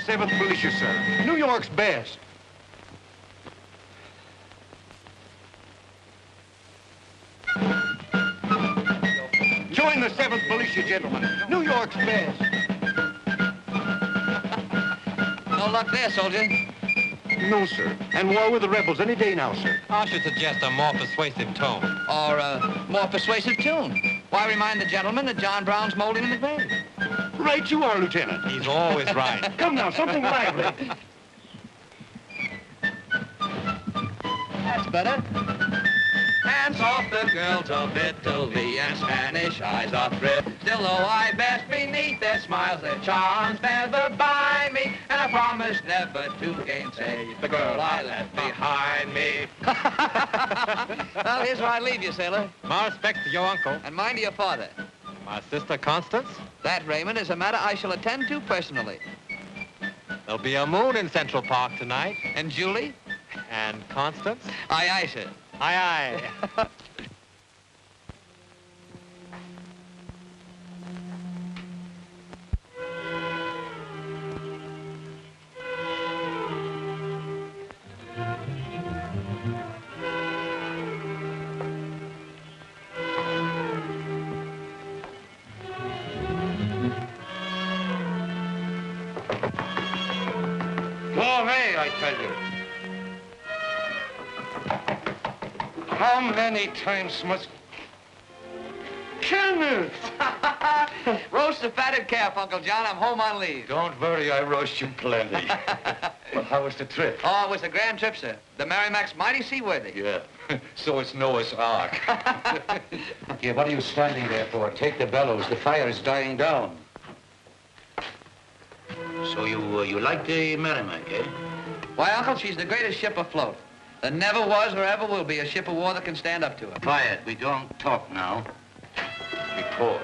7th Militia, sir. New York's best. Join the 7th Militia, gentlemen. New York's best. No luck there, soldier. No, sir. And war with the rebels any day now, sir. I should suggest a more persuasive tone. Or a more persuasive tune. Why remind the gentleman that John Brown's molding in the grave? Right you are, Lieutenant. He's always right. Come now, something lively. That's better. Hands off the girls of Italy and Spanish eyes are thrilled. Still though I bask beneath their smiles, their charms never buy me. And I promise never to gainsay the girl I left behind me. Well, here's where I leave you, sailor. My respects to your uncle. And mine to your father. My sister Constance. That, Raymond, is a matter I shall attend to personally. There'll be a moon in Central Park tonight. And Julie? And Constance? Aye, aye, sir. Aye, aye. Go away, I tell you. How many times must... Kenneth! Roast the fatted calf, Uncle John. I'm home on leave. Don't worry, I roast you plenty. Well, how was the trip? Oh, it was a grand trip, sir. The Merrimac's mighty seaworthy. Yeah, so it's Noah's Ark. Yeah, what are you standing there for? Take the bellows. The fire is dying down. So you like the Merrimac, eh? Why, Uncle, she's the greatest ship afloat. There never was or ever will be a ship of war that can stand up to her. Quiet, we don't talk now. We pour.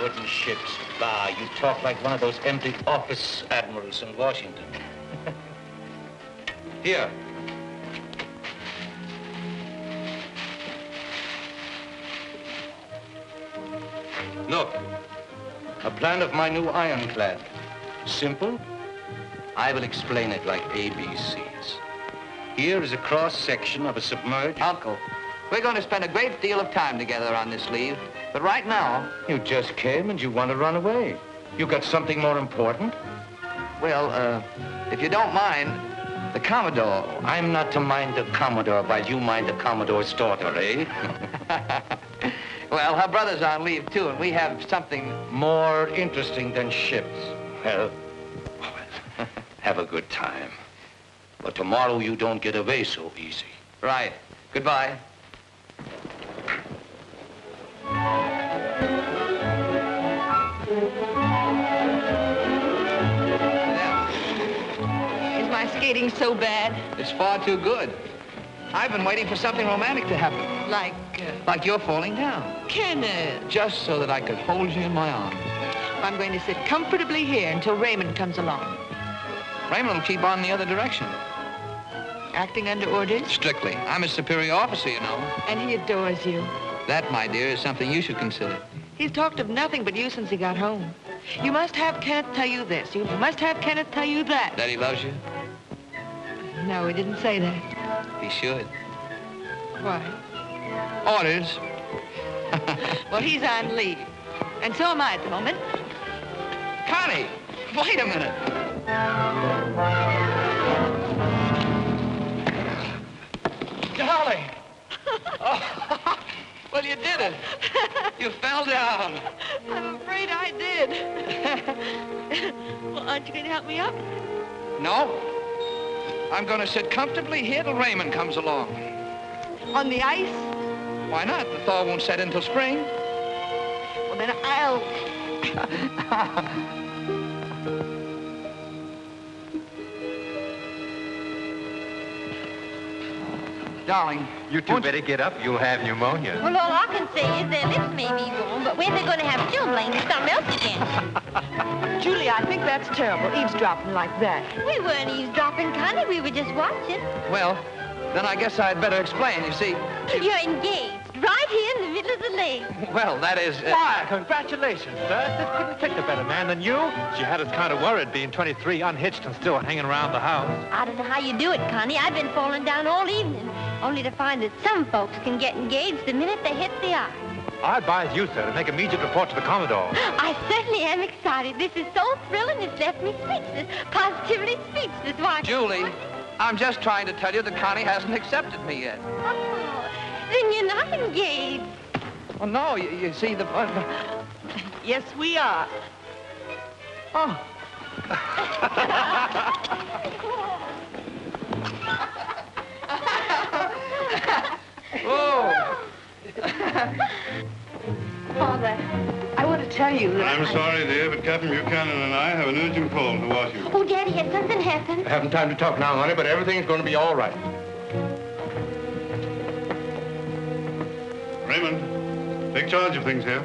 Wooden ships, bah, you talk like one of those empty office admirals in Washington. Here. Look, a plan of my new ironclad. Simple. I will explain it like ABCs. Here is a cross-section of a submerged... Uncle, we're going to spend a great deal of time together on this leave, but right now... You just came and you want to run away. You got something more important? Well, if you don't mind, the Commodore... I'm not to mind the Commodore while you mind the Commodore's daughter, eh? Well, her brother's on leave, too, and we have something... More interesting than ships. Well, have a good time. But tomorrow you don't get away so easy. Right. Goodbye. Is my skating so bad? It's far too good. I've been waiting for something romantic to happen. Like, Like you're falling down. Kenneth. Just so that I could hold you in my arms. I'm going to sit comfortably here until Raymond comes along. Raymond will keep on the other direction. Acting under orders? Strictly. I'm his superior officer, you know. And he adores you. That, my dear, is something you should consider. He's talked of nothing but you since he got home. You must have Kenneth tell you this. You must have Kenneth tell you that. That he loves you? No, he didn't say that. He should. Why? Orders. Well, he's on leave. And so am I at the moment. Connie, wait a minute. Darling. Oh, well, you did it. You fell down. I'm afraid I did. Well, aren't you going to help me up? No. I'm going to sit comfortably here till Raymond comes along. On the ice? Why not? The thaw won't set in till spring. Well, then I'll... Darling. You two better get up. You'll have pneumonia. Well, all I can say is their lips may be warm, but when they're going to have chilblains, it's something else again. Julie, I think that's terrible, eavesdropping like that. We weren't eavesdropping, Connie. We were just watching. Well, then I guess I'd better explain. You see, You're engaged. right here in the middle of the lake. Well, that is... Why, congratulations, Bert. This couldn't pick a better man than you. She had us kind of worried being 23, unhitched, and still hanging around the house. I don't know how you do it, Connie. I've been falling down all evening, only to find that some folks can get engaged the minute they hit the eye. I advise you, sir, to make immediate report to the Commodore. I certainly am excited. This is so thrilling, it's left me speechless, positively speechless. Why? Julie, I'm just trying to tell you that Connie hasn't accepted me yet. Oh, then you're not engaged. Oh, no, you see, the... Yes, we are. Oh. Oh. Father, I want to tell you that I'm sorry, dear, but Captain Buchanan and I have an urgent call to Washington. Oh, Daddy, has something happened? I haven't time to talk now, honey, but everything's going to be all right. Raymond, take charge of things here.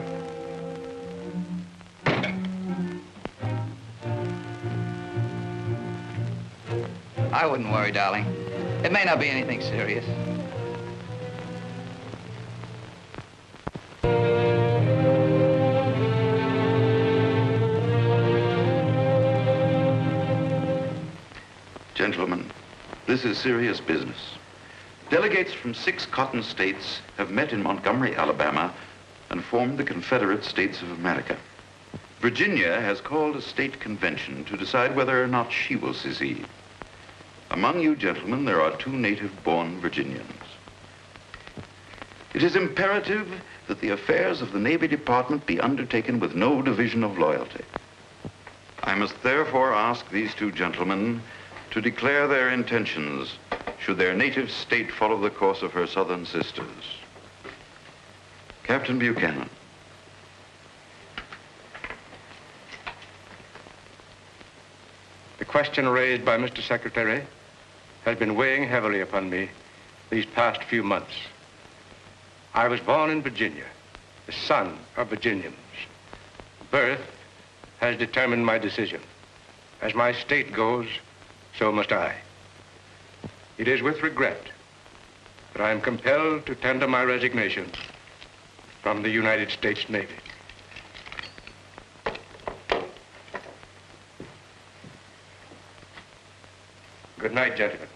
I wouldn't worry, darling. It may not be anything serious. Gentlemen, this is serious business. Delegates from 6 cotton states have met in Montgomery, Alabama, and formed the Confederate States of America. Virginia has called a state convention to decide whether or not she will secede. Among you gentlemen, there are 2 native-born Virginians. It is imperative that the affairs of the Navy Department be undertaken with no division of loyalty. I must therefore ask these 2 gentlemen to declare their intentions should their native state follow the course of her southern sisters. Captain Buchanan. The question raised by Mr. Secretary has been weighing heavily upon me these past few months. I was born in Virginia, the son of Virginians. Birth has determined my decision. As my state goes, so must I. It is with regret that I am compelled to tender my resignation from the United States Navy. Good night, gentlemen.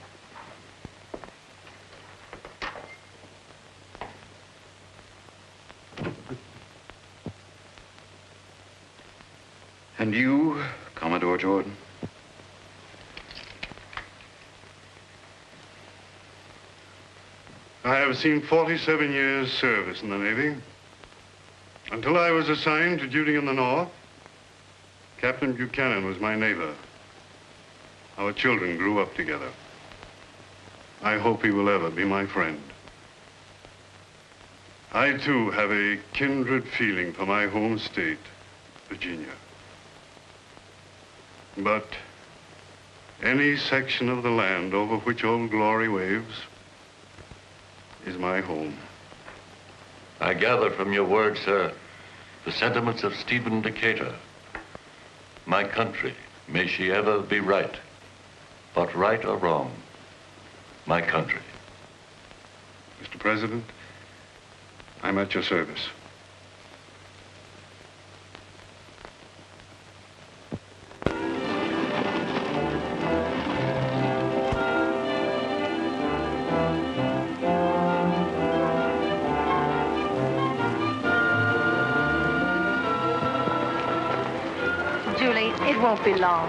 And you, Commodore Jordan? I have seen 47 years' service in the Navy. Until I was assigned to duty in the North, Captain Buchanan was my neighbor. Our children grew up together. I hope he will ever be my friend. I, too, have a kindred feeling for my home state, Virginia. But any section of the land over which Old Glory waves is my home. I gather from your words, sir, the sentiments of Stephen Decatur. My country, may she ever be right, but right or wrong, my country. Mr. President, I'm at your service. Julie, it won't be long.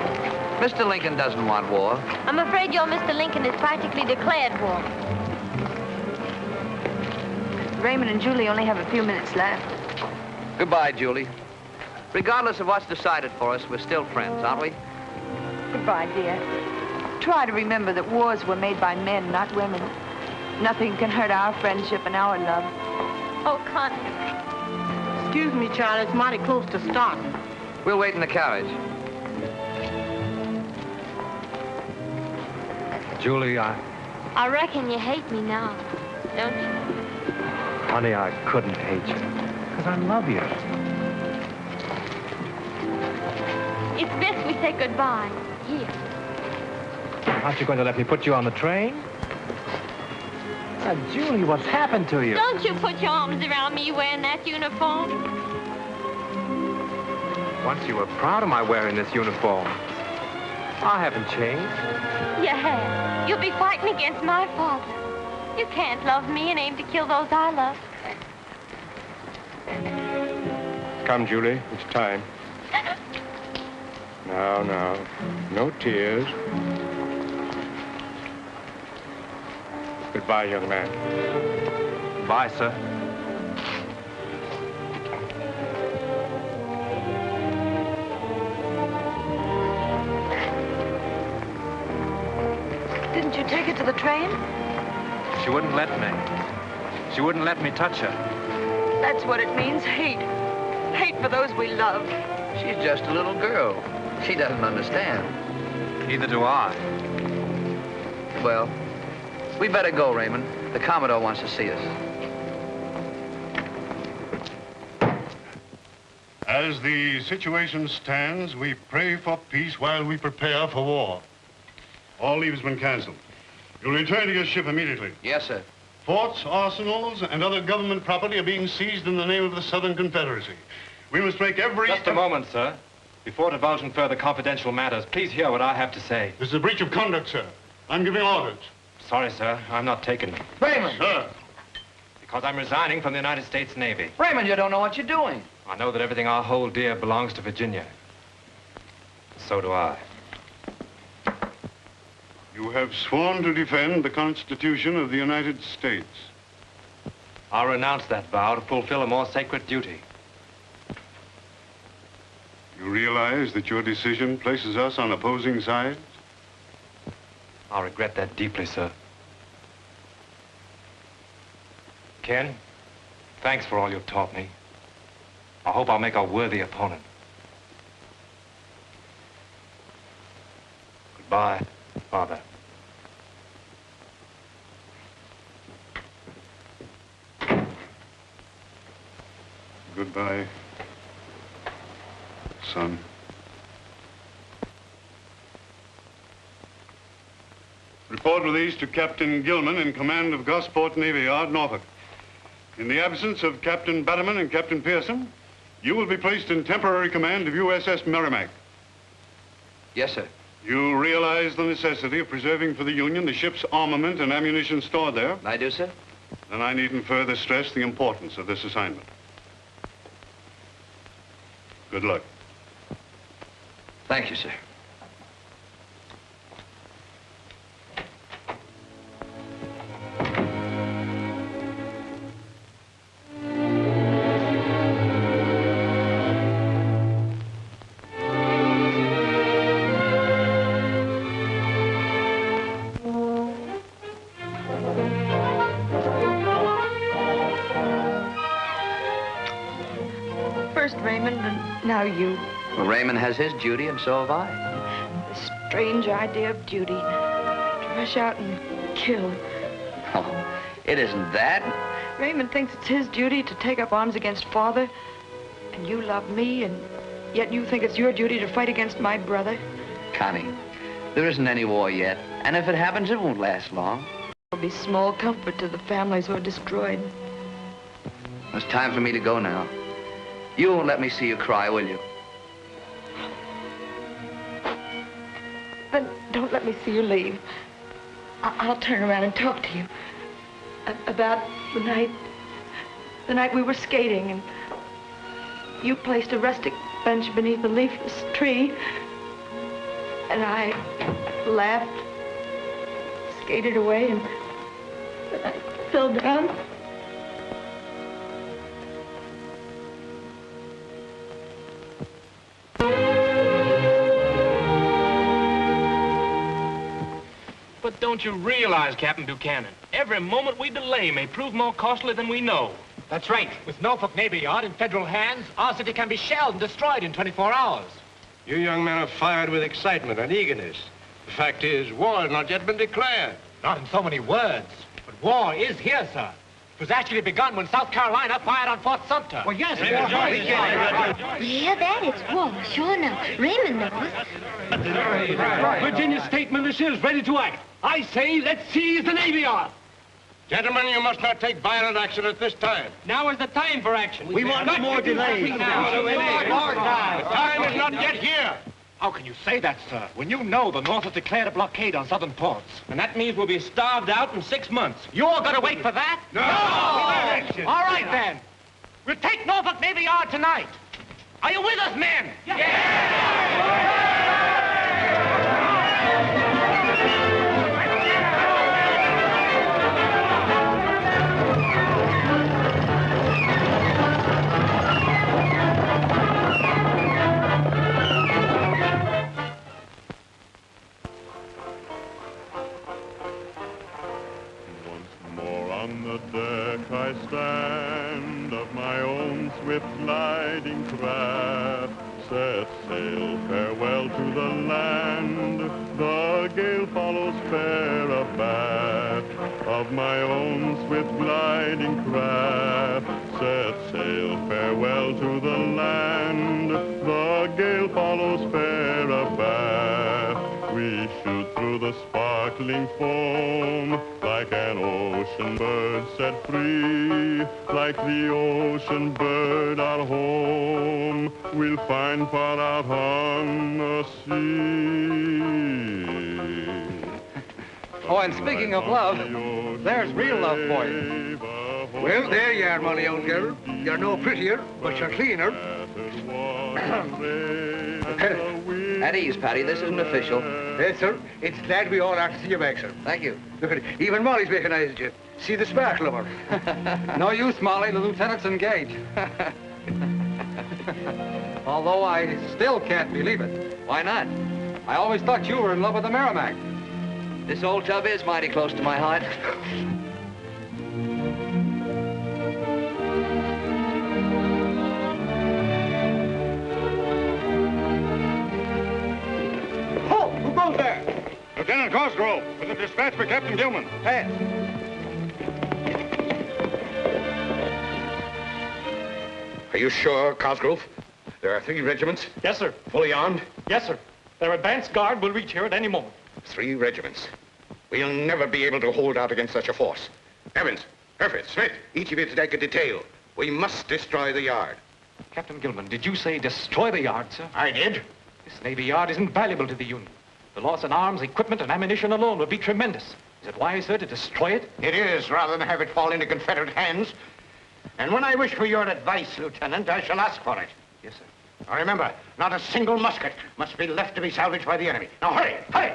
Mr. Lincoln doesn't want war. I'm afraid your Mr. Lincoln has practically declared war. Raymond and Julie only have a few minutes left. Goodbye, Julie. Regardless of what's decided for us, we're still friends, aren't we? Goodbye, dear. Try to remember that wars were made by men, not women. Nothing can hurt our friendship and our love. Oh, Connie. Excuse me, Charlie. It's mighty close to starting. We'll wait in the carriage. Julie, I reckon you hate me now, don't you? honey, I couldn't hate you, because I love you. It's best we say goodbye. Here. Aren't you going to let me put you on the train? Julie, what's happened to you? Don't you put your arms around me wearing that uniform. Once you were proud of my wearing this uniform. I haven't changed. You have. You'll be fighting against my father. You can't love me and aim to kill those I love. Come, Julie, it's time. Now, no tears. Goodbye, young man. Bye, sir. Didn't you take her to the train? She wouldn't let me. She wouldn't let me touch her. That's what it means, hate. Hate for those we love. She's just a little girl. She doesn't understand. Neither do I. Well, we better go, Raymond. The Commodore wants to see us. As the situation stands, we pray for peace while we prepare for war. All leave has been canceled. You'll return to your ship immediately. Yes, sir. Forts, arsenals, and other government property are being seized in the name of the Southern Confederacy. We must make every... Just a moment, sir. Before divulging further confidential matters, please hear what I have to say. This is a breach of conduct, sir. I'm giving orders. Sorry, sir. I'm not taking. Raymond! Sir! Because I'm resigning from the United States Navy. Raymond, you don't know what you're doing. I know that everything I hold dear belongs to Virginia. So do I. You have sworn to defend the Constitution of the United States. I'll renounce that vow to fulfill a more sacred duty. You realize that your decision places us on opposing sides? I'll regret that deeply, sir. Ken, thanks for all you've taught me. I hope I'll make a worthy opponent. Goodbye, Father. Goodbye, son. Report released to Captain Gilman in command of Gosport Navy Yard, Norfolk. In the absence of Captain Batterman and Captain Pearson, you will be placed in temporary command of USS Merrimack. Yes, sir. You realize the necessity of preserving for the Union the ship's armament and ammunition stored there? I do, sir. Then I needn't further stress the importance of this assignment. Good luck. Thank you, sir. First Raymond, and now you. Well, Raymond has his duty, and so have I. This strange idea of duty. To rush out and kill. Oh, it isn't that. Raymond thinks it's his duty to take up arms against Father. And you love me, and yet you think it's your duty to fight against my brother. Connie, there isn't any war yet. And if it happens, it won't last long. There'll be small comfort to the families who are destroyed. It's time for me to go now. You won't let me see you cry, will you? Then don't let me see you leave. I'll turn around and talk to you. About the night we were skating, and you placed a rustic bench beneath a leafless tree, and I laughed, skated away, and I fell down. But don't you realize, Captain Buchanan, every moment we delay may prove more costly than we know. That's right. With Norfolk Navy Yard in federal hands, our city can be shelled and destroyed in 24 hours. You young men are fired with excitement and eagerness. The fact is, war has not yet been declared. Not in so many words, but war is here, sir. It was actually begun when South Carolina fired on Fort Sumter. Well, yes, Yeah, that is war, sure enough. Raymond knows. Virginia State Militia is ready to act. I say, let's seize the Navy Yard. Gentlemen, you must not take violent action at this time. Now is the time for action. We want no more delay. The time is not yet here. How can you say that, sir, when you know the North has declared a blockade on southern ports? And that means we'll be starved out in 6 months. You're going to wait for that? No! All right, then. We'll take Norfolk Navy Yard tonight. Are you with us, men? On the deck I stand of my own swift gliding craft, set sail, farewell to the land, the gale follows fair abaft. Of my own swift gliding craft, set sail, farewell to the land, the gale follows fair abaft. We shoot through the sparkling foam like an ocean bird set free, like the ocean bird our home we'll find far out on the sea. Oh, and speaking of love, there's real love for you. Well, there you are, my own girl. You're no prettier, but you're cleaner. At ease, Paddy. This isn't official. Yes, sir. It's glad we all are to see you back, sir. Thank you. Look at it. Even Molly's recognized you. See the sparkle of her. No use, Molly. The lieutenant's engaged. Although I still can't believe it. Why not? I always thought you were in love with the Merrimack. This old tub is mighty close to my heart. Who goes there? Lieutenant Cosgrove, with a dispatch for Captain Gilman. Pass. Are you sure, Cosgrove? There are 3 regiments? Yes, sir. Fully armed? Yes, sir. Their advance guard will reach here at any moment. 3 regiments. We'll never be able to hold out against such a force. Evans, Herford, Smith, each of you to take a detail. We must destroy the yard. Captain Gilman, did you say destroy the yard, sir? I did. This Navy Yard is invaluable to the Union. The loss in arms, equipment, and ammunition alone would be tremendous. Is it wise, sir, to destroy it? It is, rather than have it fall into Confederate hands. And when I wish for your advice, Lieutenant, I shall ask for it. Yes, sir. Now remember, not a single musket must be left to be salvaged by the enemy. Now hurry, hurry!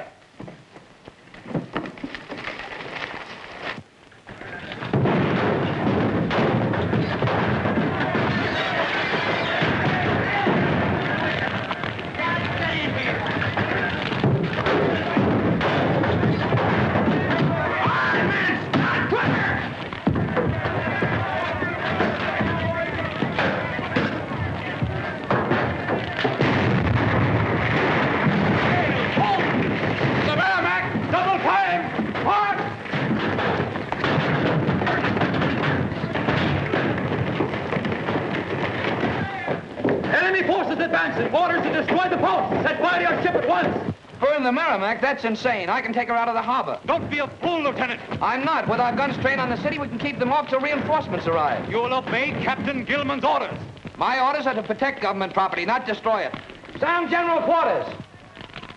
Advancing. Orders to destroy the post. Set fire to your ship at once. Burn the Merrimack? That's insane. I can take her out of the harbor. Don't be a fool, Lieutenant. I'm not. With our guns trained on the city, we can keep them off till reinforcements arrive. You'll obey Captain Gilman's orders. My orders are to protect government property, not destroy it. Sound general quarters.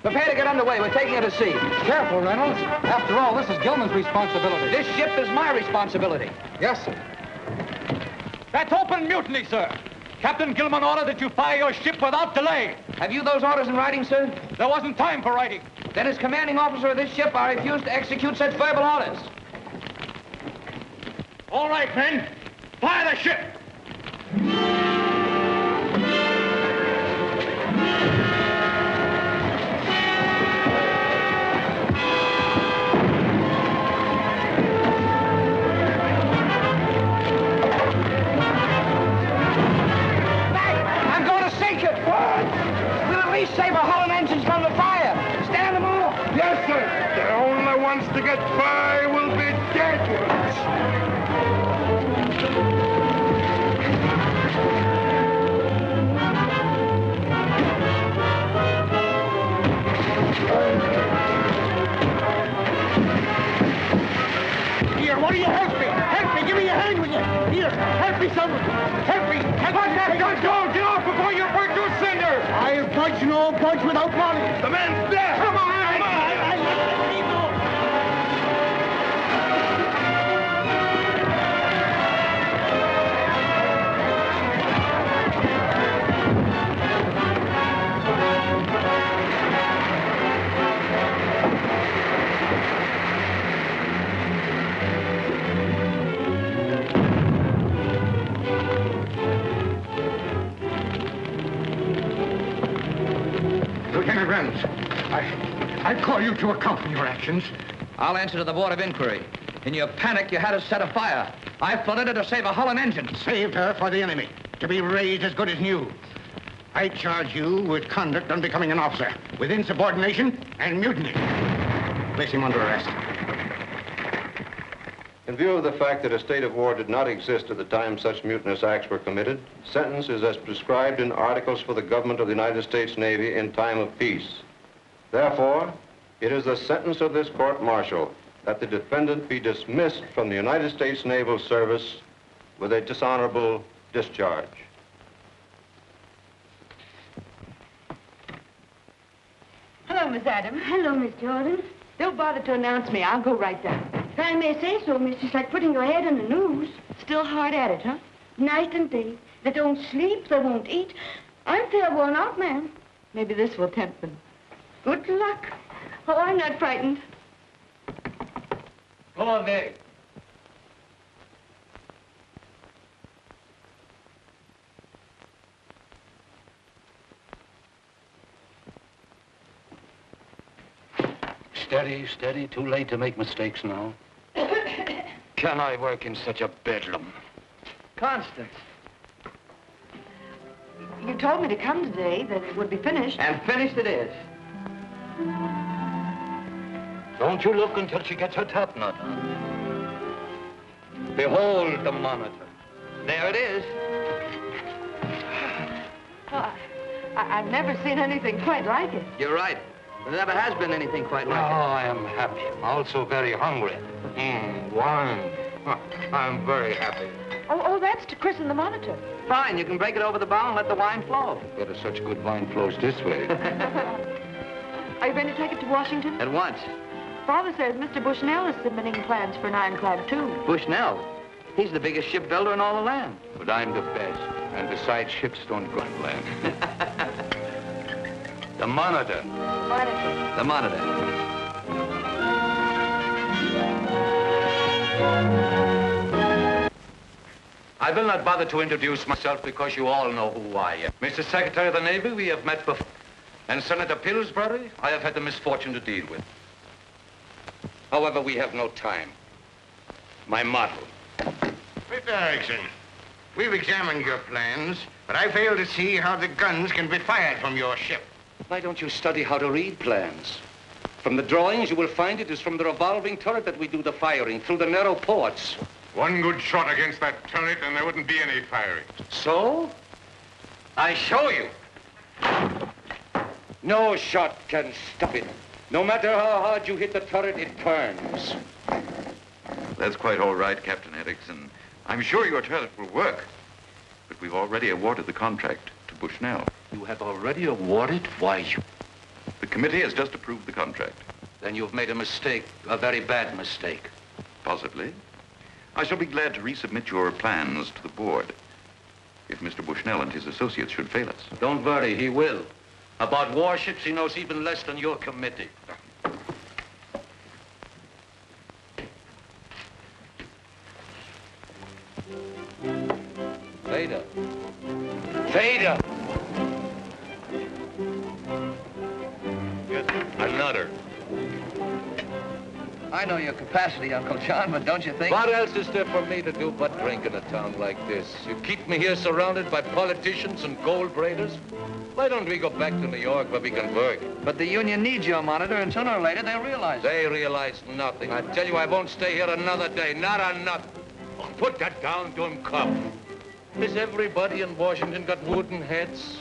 Prepare to get underway. We're taking her to sea. Careful, Reynolds. After all, this is Gilman's responsibility. This ship is my responsibility. Yes, sir. That's open mutiny, sir. Captain Gilman ordered that you fire your ship without delay. Have you those orders in writing, sir? There wasn't time for writing. Then as commanding officer of this ship, I refuse to execute such verbal orders. All right, men. Fire the ship. Save our hull and engines from the fire. Stand them off. Yes, sir. The only ones to get by will be dead ones. Here, What do you help me? Help me! Give me a hand with you! Here, help me, someone! Help me! Help me! That gun! Go! Get off before you burn to a cinder! I'll budge no budge without Molly! The man's dead! Come on! Come on! Lieutenant Reynolds, I call you to account for your actions. I'll answer to the Board of Inquiry. In your panic, you had us set a fire. I flooded her to save a Holland engine. Saved her for the enemy, to be raised as good as new. I charge you with conduct unbecoming an officer, with insubordination and mutiny. Place him under arrest. In view of the fact that a state of war did not exist at the time such mutinous acts were committed, sentence is as prescribed in Articles for the Government of the United States Navy in time of peace. Therefore, it is the sentence of this court-martial that the defendant be dismissed from the United States Naval Service with a dishonorable discharge. Hello, Miss Adams. Hello, Miss Jordan. Don't bother to announce me. I'll go right down. If I may say so, miss, it's like putting your head in the news. Still hard at it, huh? Night and day. They don't sleep, they won't eat. I'm fair worn out, ma'am. Maybe this will tempt them. Good luck. Oh, I'm not frightened. Go on there. Steady, steady. Too late to make mistakes now. Can I work in such a bedlam? Constance. You told me to come today, that it would be finished. And finished it is. Don't you look until she gets her top knot on. Behold the monitor. There it is. Oh, I've never seen anything quite like it. You're right. There never has been anything quite like it. I am happy. I'm also very hungry. Wine. I'm very happy. Oh, that's to christen the monitor. Fine, you can break it over the bow and let the wine flow. Better such good wine flows this way. Are you going to take it to Washington? At once. Father says Mr. Bushnell is submitting plans for an ironclad, too. Bushnell? He's the biggest shipbuilder in all the land. But I'm the best. And besides, ships don't go on land. The monitor. Monitor. The monitor. I will not bother to introduce myself because you all know who I am. Mr. Secretary of the Navy, we have met before. And Senator Pillsbury, I have had the misfortune to deal with. However, we have no time. My motto. Mr. Erickson, we've examined your plans, but I fail to see how the guns can be fired from your ship. Why don't you study how to read plans? From the drawings, you will find it is from the revolving turret that we do the firing, through the narrow ports. One good shot against that turret and there wouldn't be any firing. So? I show you. No shot can stop it. No matter how hard you hit the turret, it turns. That's quite all right, Captain Erickson. I'm sure your turret will work. But we've already awarded the contract to Bushnell. You have already awarded? Why, The committee has just approved the contract. Then you've made a mistake, a very bad mistake. Possibly. I shall be glad to resubmit your plans to the board if Mr. Bushnell and his associates should fail us. Don't worry, he will. About warships, he knows even less than your committee. Vader. Vader! Yes, another. I know your capacity, Uncle John, but don't you think... What else is there for me to do but drink in a town like this? You keep me here surrounded by politicians and gold braiders? Why don't we go back to New York where we can work? But the union needs your monitor, and sooner or later they'll realize it. They realize nothing. I tell you, I won't stay here another day. Not another. Oh, put that down, Dummkopf. Has everybody in Washington got wooden heads?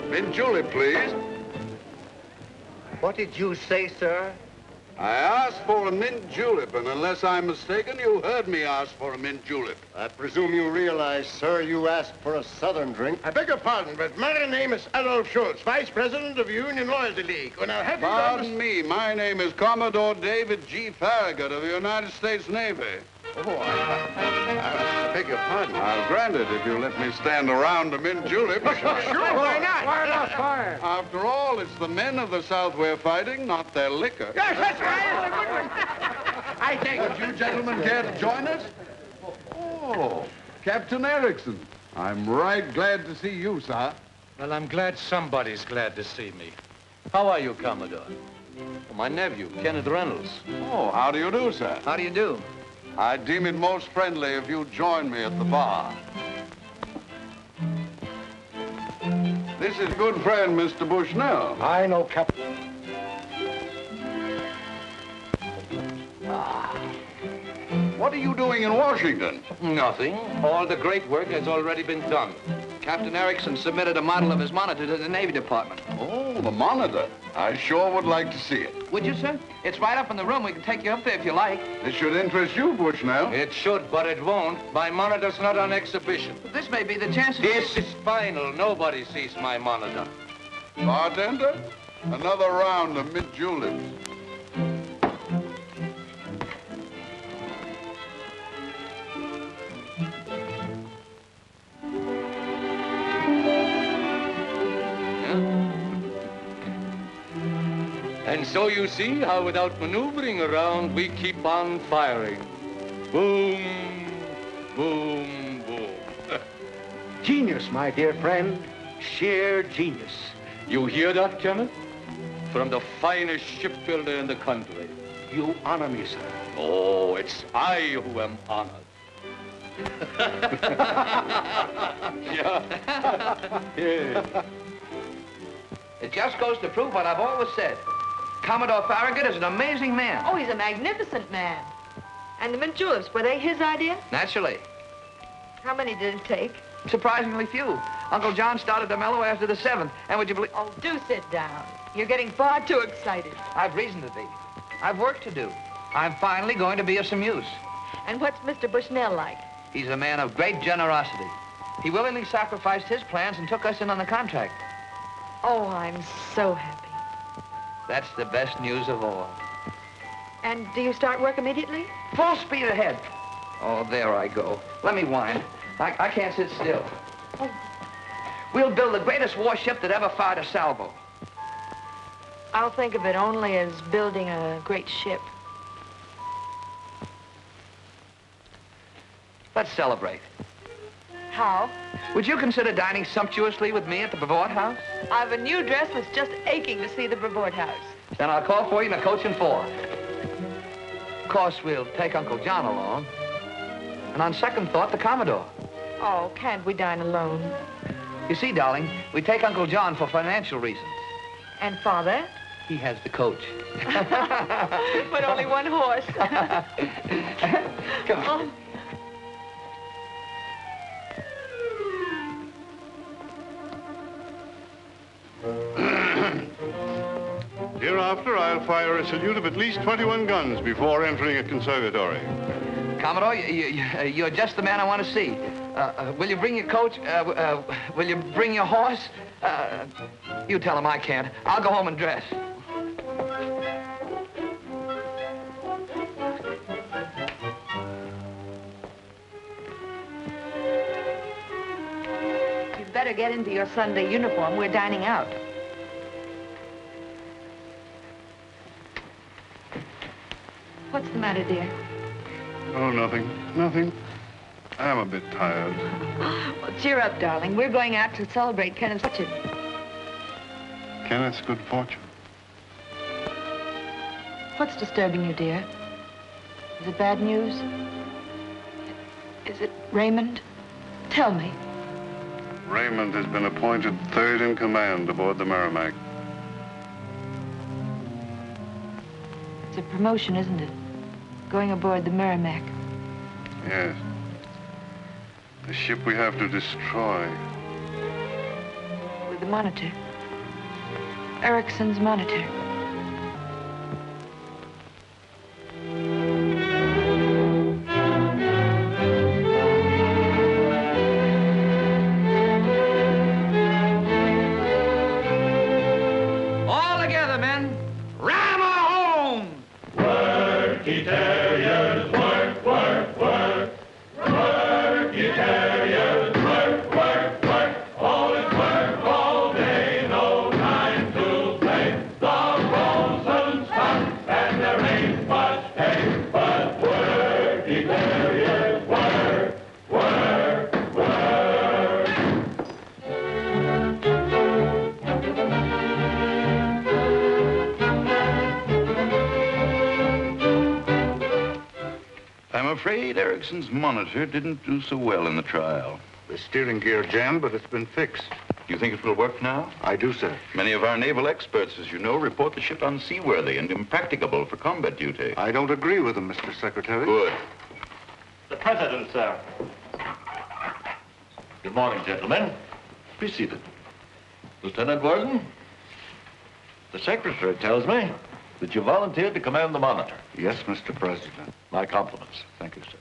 Mint julep, please. What did you say, sir? I asked for a mint julep, and unless I'm mistaken, you heard me ask for a mint julep. I presume you realize, sir, you asked for a southern drink. I beg your pardon, but my name is Adolf Schultz, Vice President of the Union Loyalty League. When I have Pardon me, my name is Commodore David G. Farragut of the United States Navy. Oh, I beg your pardon. I'll grant it if you let me stand around a mint julep. Sure, why not? Why not? Fire. After all, it's the men of the South we're fighting, not their liquor. Yes, that's right. That's a good one. I take it. Would you gentlemen care to join us? Oh, Captain Erickson. I'm right glad to see you, sir. Well, I'm glad somebody's glad to see me. How are you, Commodore? My nephew, Kenneth Reynolds. Oh, how do you do, sir? How do you do? I'd deem it most friendly if you'd join me at the bar. This is good friend, Mr. Bushnell. I know, Captain. What are you doing in Washington? Nothing. All the great work has already been done. Captain Erickson submitted a model of his monitor to the Navy Department. Oh, the monitor. I sure would like to see it. Would you, sir? It's right up in the room. We can take you up there if you like. This should interest you, Bushnell. It should, but it won't. My monitor's not on exhibition. This may be the chance. This is final. Nobody sees my monitor. Bartender, another round of mint juleps. And so you see how without maneuvering around, we keep on firing. Boom, boom, boom. Genius, my dear friend. Sheer genius. You hear that, Kenneth? From the finest shipbuilder in the country. You honor me, sir. Oh, it's I who am honored. Yeah. It just goes to prove what I've always said. Commodore Farragut is an amazing man. Oh, he's a magnificent man. And the mint juleps, were they his idea? Naturally. How many did it take? Surprisingly few. Uncle John started to mellow after the 7th. And would you believe... Oh, do sit down. You're getting far too excited. I've reason to be. I've work to do. I'm finally going to be of some use. And what's Mr. Bushnell like? He's a man of great generosity. He willingly sacrificed his plans and took us in on the contract. Oh, I'm so happy. That's the best news of all. And do you start work immediately? Full speed ahead. Oh, there I go. Let me wind. I can't sit still. Oh. We'll build the greatest warship that ever fired a salvo. I'll think of it only as building a great ship. Let's celebrate. How? Would you consider dining sumptuously with me at the Brevoort House? I've a new dress that's just aching to see the Brevoort House. Then I'll call for you in a coach and 4. Of course, we'll take Uncle John along. And on second thought, the Commodore. Oh, can't we dine alone? You see, darling, we take Uncle John for financial reasons. And Father? He has the coach. But only one horse. Come on. Hereafter, I'll fire a salute of at least 21 guns before entering a conservatory. Commodore, you're just the man I want to see. Will you bring your coach? Will you bring your horse? You tell him I can't. I'll go home and dress. You'd better get into your Sunday uniform. We're dining out. What's the matter, dear? Oh, nothing. Nothing. I'm a bit tired. Well, cheer up, darling. We're going out to celebrate Kenneth's fortune. Kenneth's good fortune. What's disturbing you, dear? Is it bad news? Is it Raymond? Tell me. Raymond has been appointed third in command aboard the Merrimack. It's a promotion, isn't it? Going aboard the Merrimack. Yes. The ship we have to destroy. With the monitor. Erickson's monitor. All together, men. Ram her home! Work, ye terriers, work, work, work. Work, ye terriers, work, work, work. Always work all day, no time to play. The frozen sun and there ain't much pay. But work, ye terriers, work, work, work. I'm afraid Erickson's monitor didn't do so well in the trial. The steering gear jammed, but it's been fixed. You think it will work now? I do, sir. Many of our naval experts, as you know, report the ship unseaworthy and impracticable for combat duty. I don't agree with them, Mr. Secretary. Good. The President, sir. Good morning, gentlemen. Be seated. Lieutenant Worden, the Secretary tells me that you volunteered to command the Monitor. Yes, Mr. President. My compliments. Thank you, sir.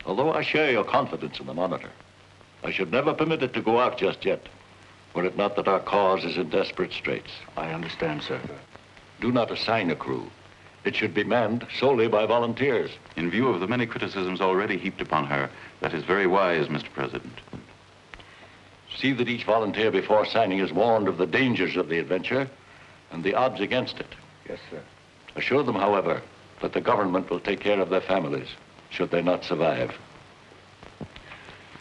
Although I share your confidence in the Monitor, I should never permit it to go out just yet, were it not that our cause is in desperate straits. I understand, sir. Do not assign a crew. It should be manned solely by volunteers. In view of the many criticisms already heaped upon her, that is very wise, Mr. President. See that each volunteer before signing is warned of the dangers of the adventure and the odds against it. Yes, sir. Assure them, however, that the government will take care of their families should they not survive.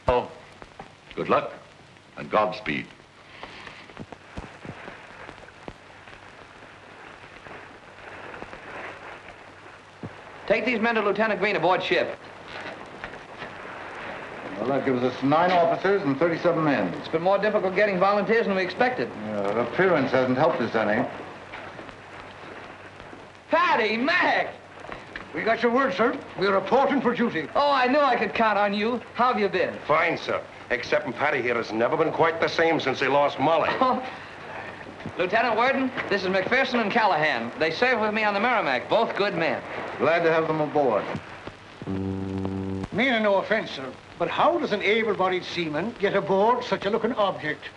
Oh, good luck and Godspeed. Take these men to Lieutenant Green aboard ship. Well, that gives us 9 officers and 37 men. It's been more difficult getting volunteers than we expected. Appearance hasn't helped us any. Patty, Mac! We got your word, sir. We're reporting for duty. Oh, I knew I could count on you. How have you been? Fine, sir. Except Patty here has never been quite the same since he lost Molly. Lieutenant Worden, this is McPherson and Callahan. They served with me on the Merrimack, both good men. Glad to have them aboard. Meaning no offense, sir, but how does an able-bodied seaman get aboard such a looking object?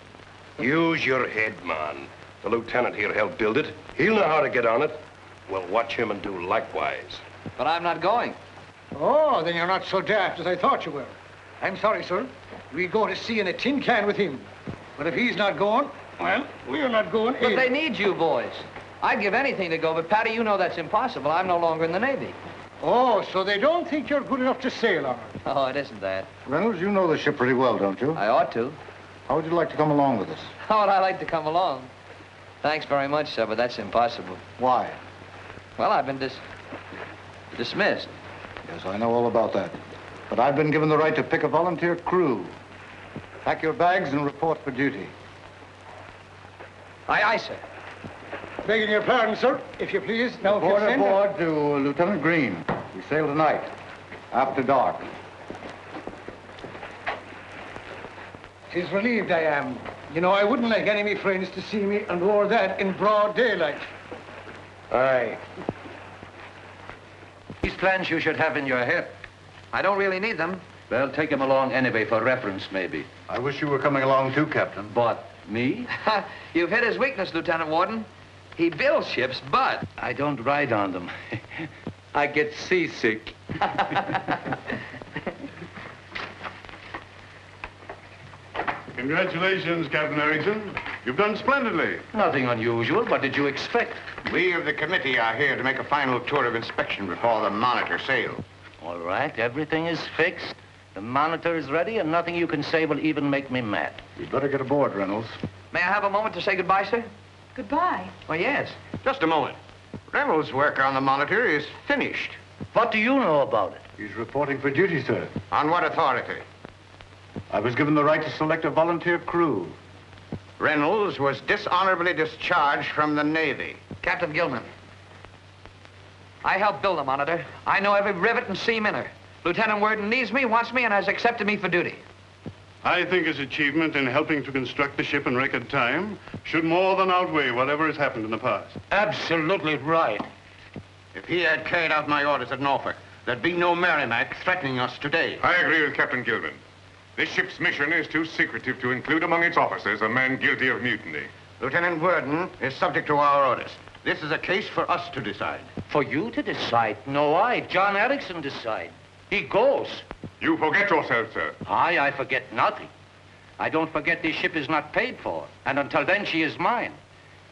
Use your head, man. The lieutenant here helped build it. He'll know how to get on it. We'll watch him and do likewise. But I'm not going. Oh, then you're not so daft as I thought you were. I'm sorry, sir. We go to sea in a tin can with him. But if he's not going, well, we're not going But either. they need you boys. I'd give anything to go, but Patty, you know that's impossible. I'm no longer in the Navy. Oh, so they don't think you're good enough to sail on it? Oh, it isn't that. Reynolds, you know the ship pretty well, don't you? I ought to. How would you like to come along with us? How would I like to come along? Thanks very much, sir, but that's impossible. Why? Well, I've been dismissed. Yes, I know all about that. But I've been given the right to pick a volunteer crew. Pack your bags and report for duty. Aye, aye, sir. Begging your pardon, sir, if you please. Now, if Report you'll send aboard to Lieutenant Green. We sail tonight, after dark. 'Tis relieved I am. You know, I wouldn't like any of me friends to see me and wore that in broad daylight. Aye. These plans you should have in your head. I don't really need them. Well, take them along anyway for reference, maybe. I wish you were coming along too, Captain. But me? You've hit his weakness, Lieutenant Worden. He builds ships, but... I don't ride on them. I get seasick. Congratulations, Captain Erickson. You've done splendidly. Nothing unusual. What did you expect? We of the committee are here to make a final tour of inspection before the Monitor sails. All right, everything is fixed. The Monitor is ready, and nothing you can say will even make me mad. You'd better get aboard, Reynolds. May I have a moment to say goodbye, sir? Goodbye. Oh, yes. Just a moment. Reynolds' work on the Monitor is finished. What do you know about it? He's reporting for duty, sir. On what authority? I was given the right to select a volunteer crew. Reynolds was dishonorably discharged from the Navy. Captain Gilman. I helped build the Monitor. I know every rivet and seam in her. Lieutenant Worden needs me, wants me, and has accepted me for duty. I think his achievement in helping to construct the ship in record time should more than outweigh whatever has happened in the past. Absolutely right. If he had carried out my orders at Norfolk, there'd be no Merrimack threatening us today. I agree with Captain Gilman. This ship's mission is too secretive to include among its officers a man guilty of mutiny. Lieutenant Worden is subject to our orders. This is a case for us to decide. For you to decide? No, John Erickson decide. He goes. You forget yourself, sir. I forget nothing. I don't forget this ship is not paid for, and until then she is mine.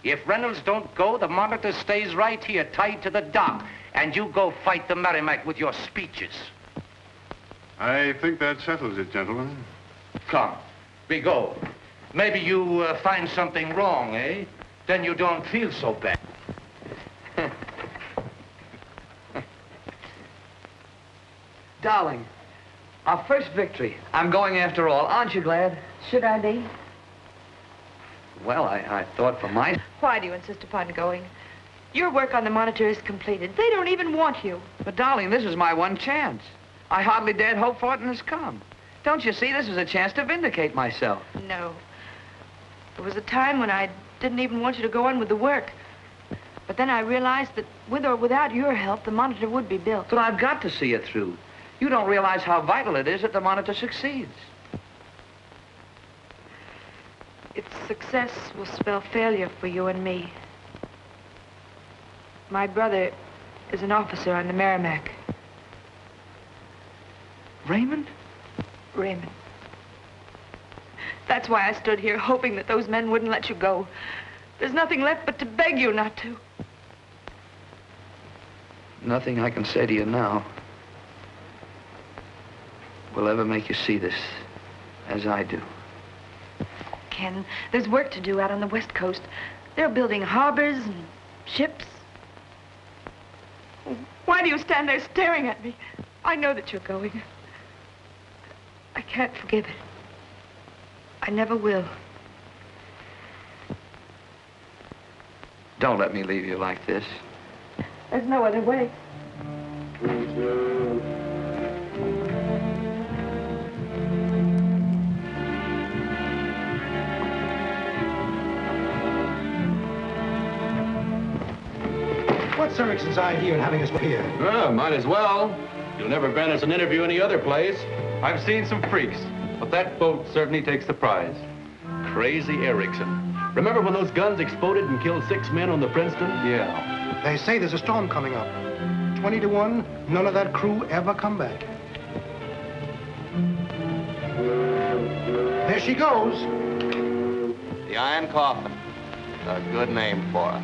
If Reynolds don't go, the Monitor stays right here, tied to the dock, and you go fight the Merrimack with your speeches. I think that settles it, gentlemen. Come, we go. Maybe you find something wrong, eh? Then you don't feel so bad. Darling, our first victory. I'm going after all. Aren't you glad? Should I be? Well, I thought for my... Why do you insist upon going? Your work on the Monitor is completed. They don't even want you. But, darling, this is my one chance. I hardly dared hope for it, and it's come. Don't you see, this is a chance to vindicate myself. No. There was a time when I didn't even want you to go on with the work. But then I realized that with or without your help, the Monitor would be built. But I've got to see it through. You don't realize how vital it is that the Monitor succeeds. Its success will spell failure for you and me. My brother is an officer on the Merrimack. Raymond? Raymond. That's why I stood here hoping that those men wouldn't let you go. There's nothing left but to beg you not to. Nothing I can say to you now will ever make you see this as I do. Ken, there's work to do out on the West Coast. They're building harbors and ships. Why do you stand there staring at me? I know that you're going. I can't forgive it. I never will. Don't let me leave you like this. There's no other way. What's Erickson's idea in having us here? Well, might as well. You'll never grant us an interview any other place. I've seen some freaks, but that boat certainly takes the prize. Crazy Erickson. Remember when those guns exploded and killed 6 men on the Princeton? Yeah. They say there's a storm coming up. 20 to 1, none of that crew ever come back. There she goes. The Iron Coffin. A good name for it.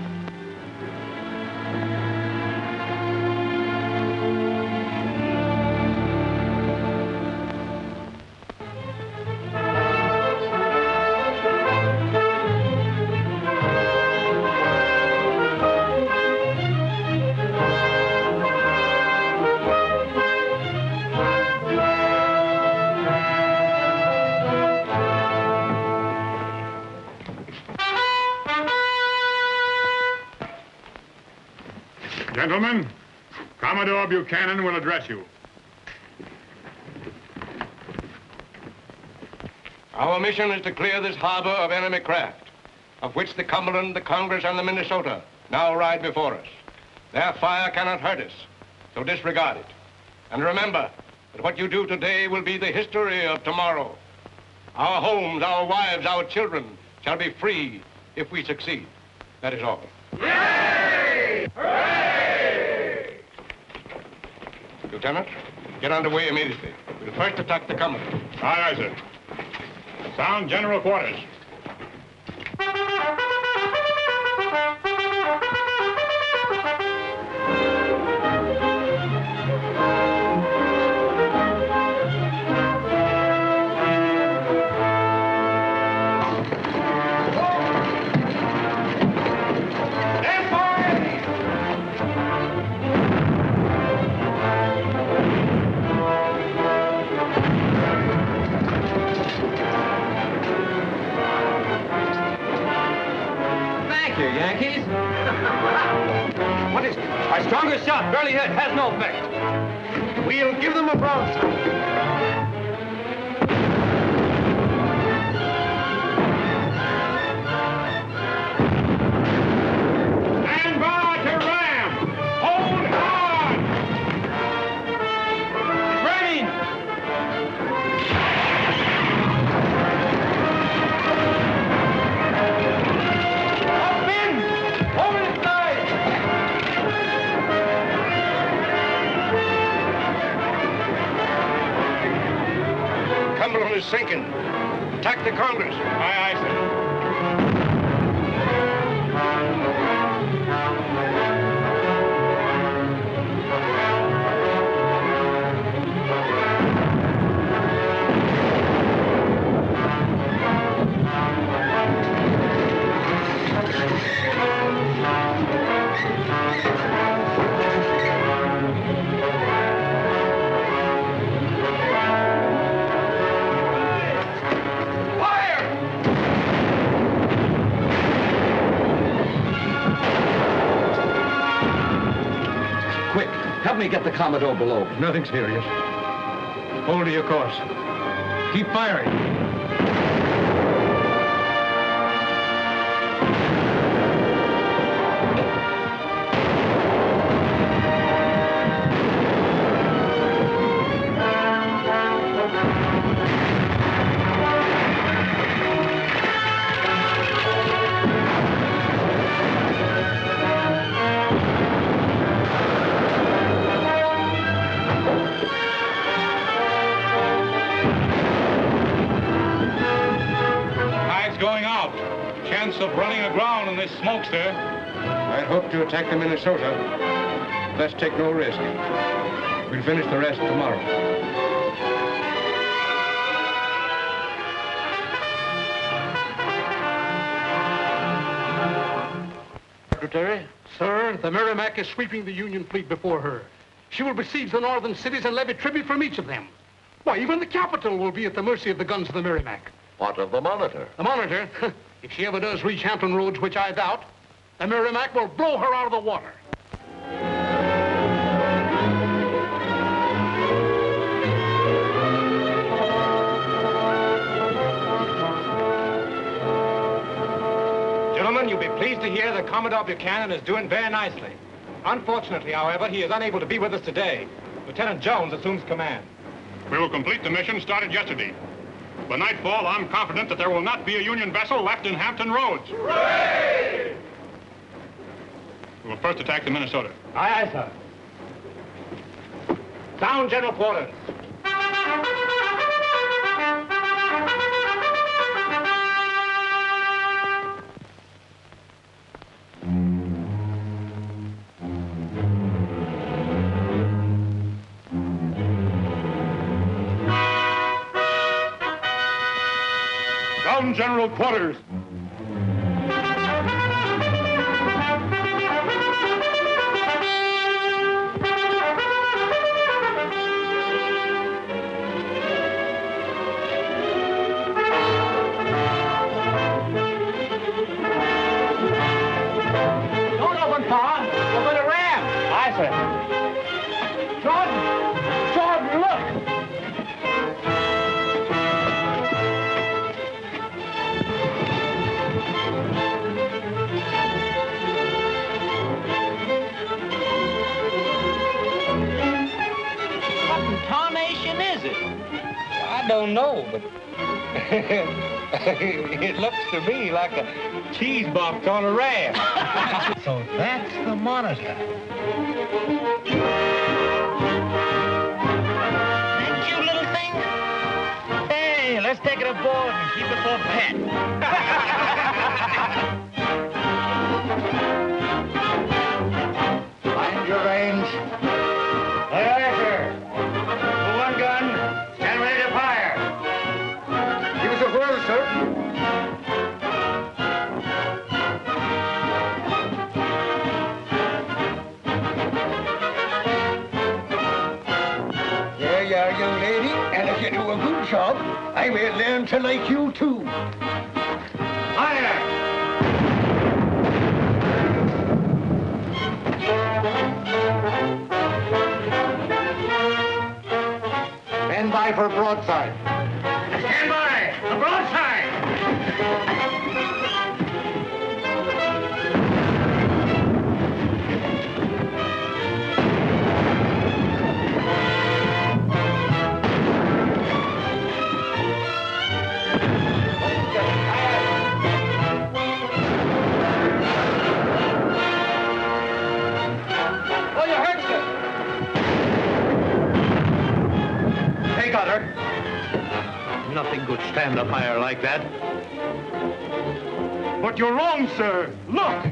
Gentlemen, Commodore Buchanan will address you. Our mission is to clear this harbor of enemy craft, of which the Cumberland, the Congress, and the Minnesota now ride before us. Their fire cannot hurt us, so disregard it. And remember that what you do today will be the history of tomorrow. Our homes, our wives, our children shall be free if we succeed. That is all. Yay! Hooray! Lieutenant, get underway immediately. We'll first attack the Cumberland. Aye, aye, sir. Sound general quarters. Yankees? What is it? Our strongest shot, barely hit, has no effect. We'll give them a broadside. is sinking. Attack the Congress. Aye, aye, sir. Quick, help me get the Commodore below. Nothing serious. Hold to your course. Keep firing. Going out. Chance of running aground in this smoke, sir. I'd hoped to attack the Minnesota. Let's take no risk. We'll finish the rest tomorrow. Secretary? Sir, the Merrimac is sweeping the Union fleet before her. She will besiege the northern cities and levy tribute from each of them. Why, even the capital will be at the mercy of the guns of the Merrimac. What of the Monitor? The Monitor? If she ever does reach Hampton Roads, which I doubt, the Merrimac will blow her out of the water. Gentlemen, you'll be pleased to hear that Commodore Buchanan is doing very nicely. Unfortunately, however, he is unable to be with us today. Lieutenant Jones assumes command. We will complete the mission started yesterday. By nightfall, I'm confident that there will not be a Union vessel left in Hampton Roads. Hooray! We will first attack the Minnesota. Aye, aye, sir. Down, General Quarters. Down, General Quarters. Don't open fire. Open a ram. Aye, sir. Jordan! Jordan, look! I don't know, but it looks to me like a cheese box on a raft. So that's the Monitor. That cute little thing? Hey, let's take it aboard and keep it for a pet. Mind your range. Aye, aye, sir. One gun. Stand ready to fire. Give us a whirl, sir. There you are, young lady. And if you do a good job, I will learn to like you, too. Fire! Stand by for a broadside. Stand by! A broadside! Oh, you hurt, sir. They got her. Nothing could stand a fire like that. But you're wrong, sir. Look!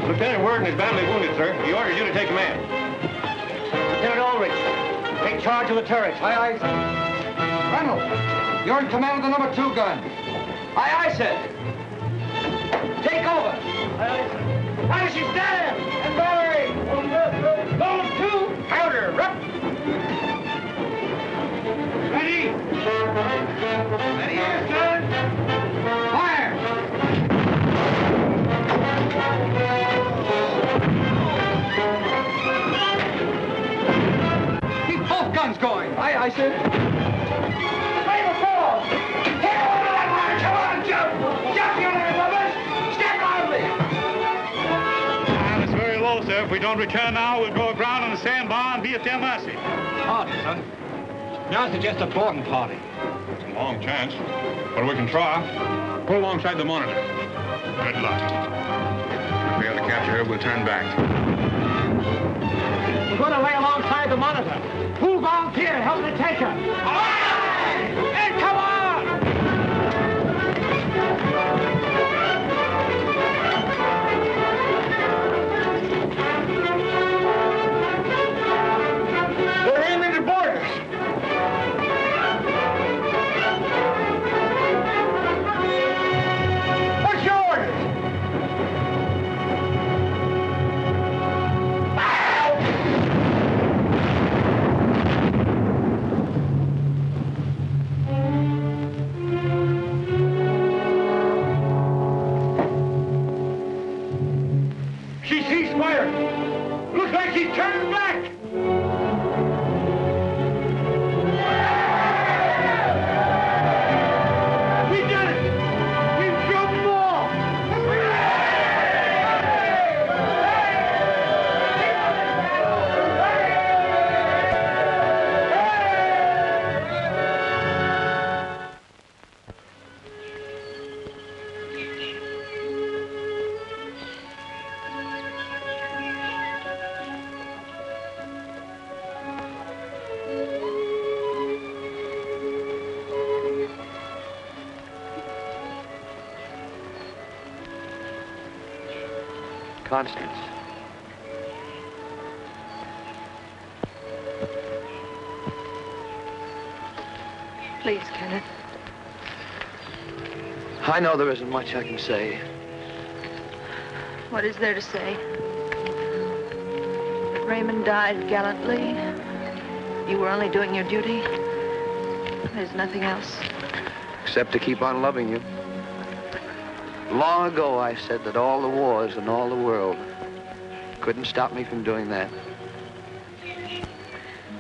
Lieutenant Worden is badly wounded, sir. He orders you to take command. Lieutenant Ulrich, take charge of the turret. Aye, aye, sir. Reynolds, you're in command of the number 2 gun. Aye, aye, sir. Take over. Aye, aye, sir. Finishing stand and battery. Load 2, powder, rep. Ready? Ready, yes, sir. Fire! Keep both guns going. Aye, aye, sir. Play the ball. Hit over that line. Come on, jump. Jump, you little brothers. Step lively. It's very low, sir. If we don't return now, we'll go aground on the sandbar and be at their mercy. Party, son. May I suggest a boarding party? It's a long chance, but we can try. Pull alongside the Monitor. Good luck. If we fail to capture her, we'll turn back. We're going to lay alongside the Monitor. Who'll volunteer to help me take her? Aye! And come on! They're aiming to board us. What's your orders? She ceased firing. Looks like she's turning back. We did it! We drove them all! Constance. Please, Kenneth. I know there isn't much I can say. What is there to say? That Raymond died gallantly. You were only doing your duty. There's nothing else. Except to keep on loving you. Long ago, I said that all the wars and all the world couldn't stop me from doing that.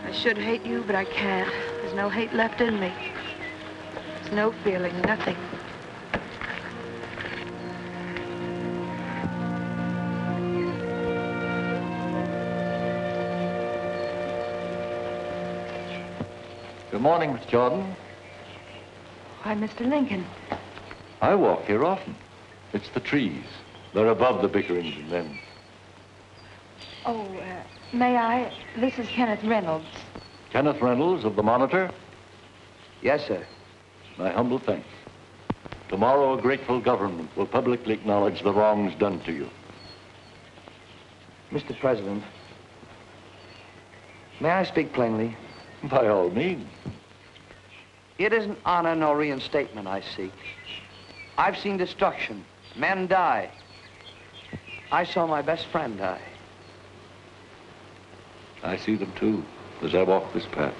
I should hate you, but I can't. There's no hate left in me. There's no feeling, nothing. Good morning, Miss Jordan. Why, Mr. Lincoln. I walk here often. It's the trees. They're above the bickerings and men. Oh, may I? This is Kenneth Reynolds. Kenneth Reynolds of the Monitor? Yes, sir. My humble thanks. Tomorrow, a grateful government will publicly acknowledge the wrongs done to you. Mr. President, may I speak plainly? By all means. It isn't honor nor reinstatement I seek. I've seen destruction, men die. I saw my best friend die. I see them too, as I walk this path.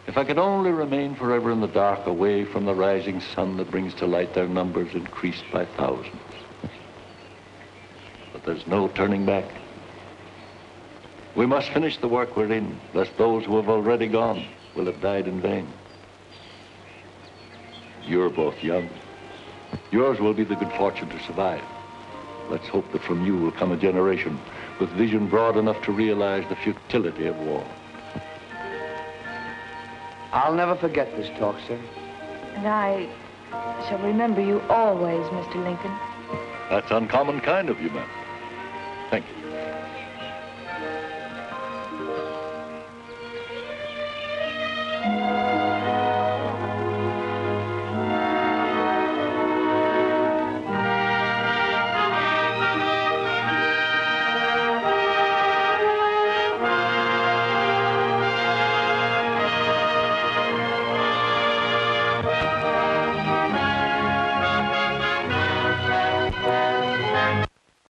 If I could only remain forever in the dark, away from the rising sun that brings to light their numbers increased by thousands. But there's no turning back. We must finish the work we're in, lest those who have already gone will have died in vain. You're both young. Yours will be the good fortune to survive. Let's hope that from you will come a generation with vision broad enough to realize the futility of war. I'll never forget this talk, sir. And I shall remember you always, Mr. Lincoln. That's uncommon kind of you, ma'am. Thank you.